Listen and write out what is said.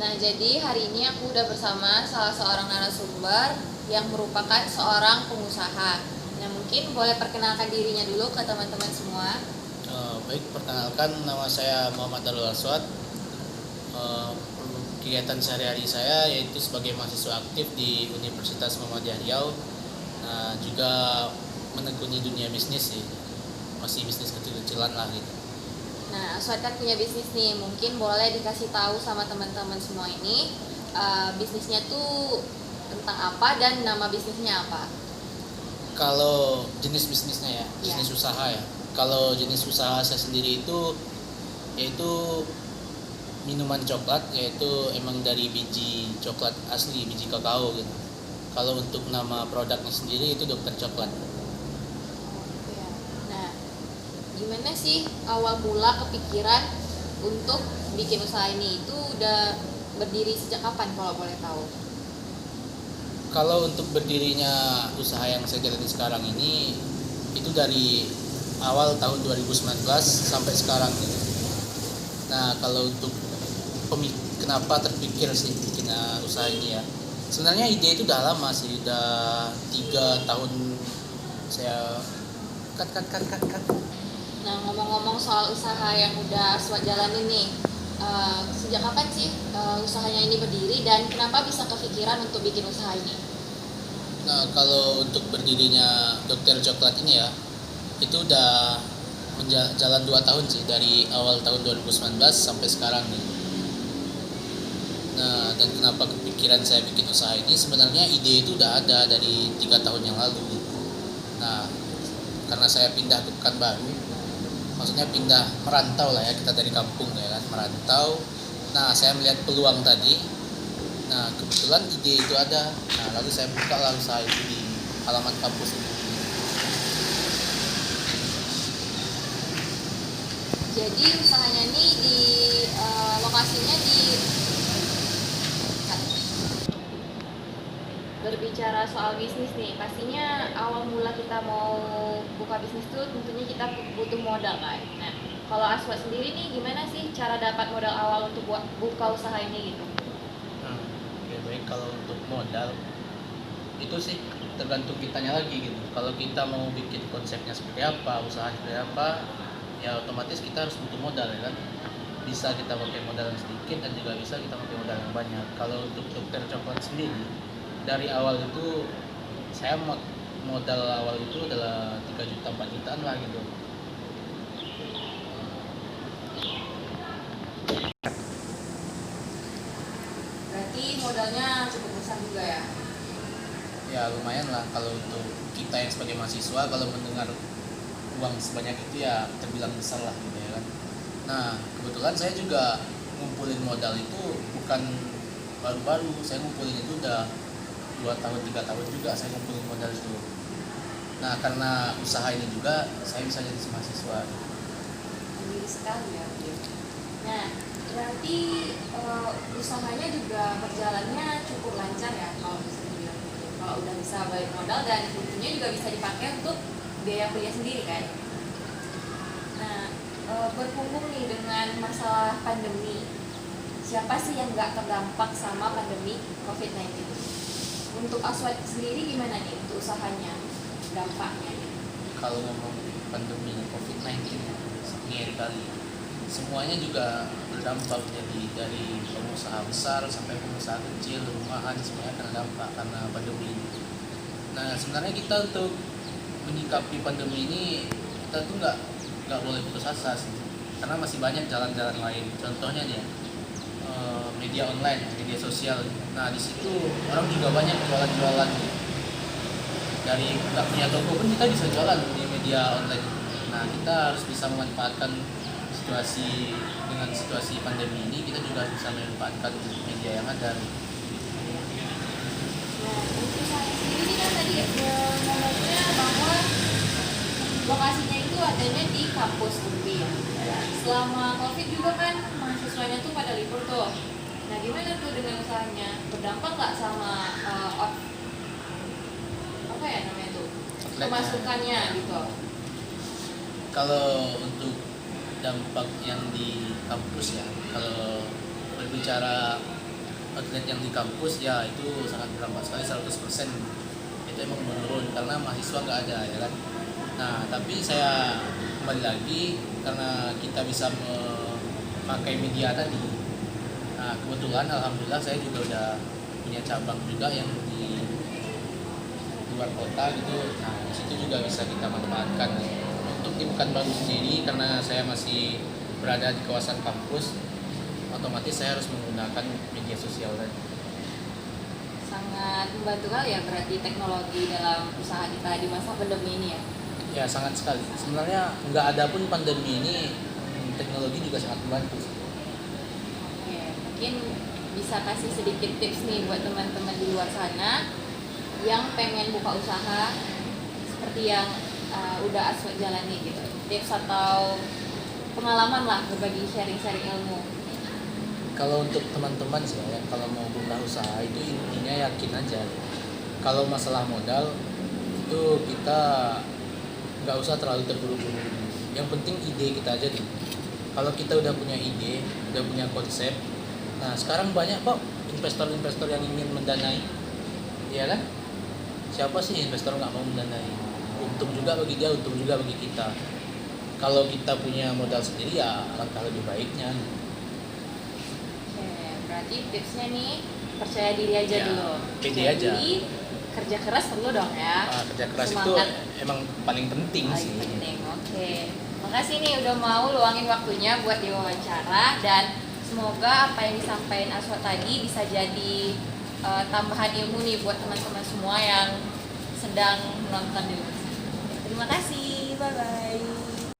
Nah, jadi hari ini aku udah bersama salah seorang narasumber yang merupakan seorang pengusaha. Nah, mungkin boleh perkenalkan dirinya dulu ke teman-teman semua. Baik, perkenalkan nama saya Muhammad Darul Aswad. Eh, Kegiatan sehari-hari saya yaitu sebagai mahasiswa aktif di Universitas Muhammadiyah Riau. Nah, juga menekuni dunia bisnis sih, masih bisnis kecil-kecilan lah gitu. Nah, Aswad kan punya bisnis nih, mungkin boleh dikasih tahu sama teman-teman semua ini bisnisnya tuh tentang apa dan nama bisnisnya apa. Kalau jenis bisnisnya ya, Ya. bisnis usaha ya. Kalau jenis usaha saya sendiri itu yaitu minuman coklat, yaitu emang dari biji coklat asli, biji kakao gitu. Kalau untuk nama produknya sendiri itu Dokter Coklat. Ya. Nah, gimana sih awal mula kepikiran untuk bikin usaha ini? Itu udah berdiri sejak kapan kalau boleh tahu? Kalau untuk berdirinya usaha yang saya jalani sekarang ini itu dari awal tahun 2019 sampai sekarang gitu. Nah, kalau untuk kenapa terpikir sih bikin usaha ini ya? Sebenarnya ide itu udah lama sih, udah 3 tahun saya cut. Nah, ngomong-ngomong soal usaha yang udah Aswad jalanin nih, sejak kapan sih usahanya ini berdiri dan kenapa bisa kepikiran untuk bikin usaha ini? Nah, kalau untuk berdirinya Dokter Coklat ini ya, itu udah jalan 2 tahun sih, dari awal tahun 2019 sampai sekarang nih. Nah, dan kenapa kepikiran saya bikin usaha ini, sebenarnya ide itu udah ada dari 3 tahun yang lalu. Nah, karena saya pindah ke Pekanbaru, maksudnya pindah merantau lah ya, kita dari kampung ya kan, merantau. Nah, saya melihat peluang tadi. Nah, kebetulan ide itu ada. Nah, lalu saya buka lah usaha itu di halaman kampus ini. Jadi usahanya ini di lokasinya di berbicara soal bisnis nih, pastinya awal mula kita mau buka bisnis tuh tentunya kita butuh modal kan. Nah, kalau Aswad sendiri nih gimana sih cara dapat modal awal untuk buka usaha ini gitu? Oke, baik. Kalau untuk modal itu sih tergantung kitanya lagi gitu. Kalau kita mau bikin konsepnya seperti apa, usaha seperti apa, ya otomatis kita harus butuh modal ya kan. Bisa kita pakai modal yang sedikit dan juga bisa kita pakai modal yang banyak. Kalau untuk Dokter Coklat sendiri, dari awal itu saya modal awal itu adalah 3 juta 4 jutaan lah gitu. Berarti modalnya cukup besar juga ya? Ya lumayan lah kalau untuk kita yang sebagai mahasiswa, kalau mendengar uang sebanyak itu ya terbilang besar lah gitu ya kan. Nah, kebetulan saya juga ngumpulin modal itu bukan baru-baru, saya ngumpulin itu udah 2 tahun 3 tahun juga saya ngumpulin modal itu. Nah, karena usaha ini juga saya bisa jadi mahasiswa. Tinggi sekali ya. Nah, berarti usahanya juga berjalannya cukup lancar ya kalau bisa dibilang gitu. Kalau udah bisa balik modal dan tentunya juga bisa dipakai untuk biaya kuliah sendiri kan. Nah, berhubung nih dengan masalah pandemi, siapa sih yang nggak terdampak sama pandemi COVID-19? Untuk Aswad sendiri gimana nih untuk usahanya, dampaknya? Kalau ngomong pandemi COVID-19 ini kali semuanya juga berdampak, jadi dari pengusaha besar sampai pengusaha kecil, rumahan, semuanya kena dampak karena pandemi ini. Nah, sebenarnya kita untuk menyikapi pandemi ini, kita tuh nggak boleh putus asa sih, karena masih banyak jalan-jalan lain. Contohnya nih, media online, media sosial. Nah, di situ orang juga banyak jualan-jualan. Dari nggak punya toko pun kita bisa jualan di media online. Nah, kita harus bisa memanfaatkan situasi pandemi ini, kita juga bisa memanfaatkan media yang ada. Nah, untuk saya sendiri kan tadi ngomongnya bahwa lokasinya itu adanya di kampus UPI ya. Selama COVID juga kan mahasiswanya tuh pada libur tuh. Nah, gimana tuh dengan usahanya? Berdampak nggak sama apa ya namanya tuh? Pemasukannya gitu. Kalau untuk dampak yang di kampus ya, kalau berbicara outlet yang di kampus ya itu sangat berdampak sekali 100%. Itu emang menurun karena mahasiswa nggak ada ya kan. Nah tapi saya kembali lagi karena kita bisa memakai media tadi. Nah kebetulan alhamdulillah saya juga udah punya cabang juga yang di luar kota gitu. Nah di situ juga bisa kita manfaatkan. Untuk di Pekanbaru sendiri karena saya masih berada di kawasan kampus, otomatis saya harus menggunakan media sosial tadi. Sangat membantu kali ya berarti teknologi dalam usaha kita di masa pandemi ini ya. Ya sangat sekali. Sebenarnya nggak ada pun pandemi ini, teknologi juga sangat membantu. Oke, mungkin bisa kasih sedikit tips nih buat teman-teman di luar sana yang pengen buka usaha seperti yang udah Aswad jalani gitu. Tips atau pengalaman lah, berbagi sharing-sharing ilmu. Kalau untuk teman-teman sih ya, kalau mau buka usaha itu intinya yakin aja. Kalau masalah modal itu kita nggak usah terlalu terburu-buru. Yang penting ide kita aja dulu. Kalau kita udah punya ide, udah punya konsep, nah sekarang banyak kok investor-investor yang ingin mendanai, ya kan? Siapa sih investor nggak mau mendanai? Untung juga bagi dia, untung juga bagi kita. Kalau kita punya modal sendiri ya alangkah lebih baiknya. Oke, berarti tipsnya nih percaya diri aja Ya, dulu. pede Percaya aja. diri, kerja keras perlu dong ya. Kerja keras Semangat. itu emang paling penting sih. Paling penting. Oke. Makasih nih udah mau luangin waktunya buat diwawancara dan semoga apa yang disampaikan Aswad tadi bisa jadi tambahan ilmu nih buat teman-teman semua yang sedang menonton di luar sana. Terima kasih. Bye bye.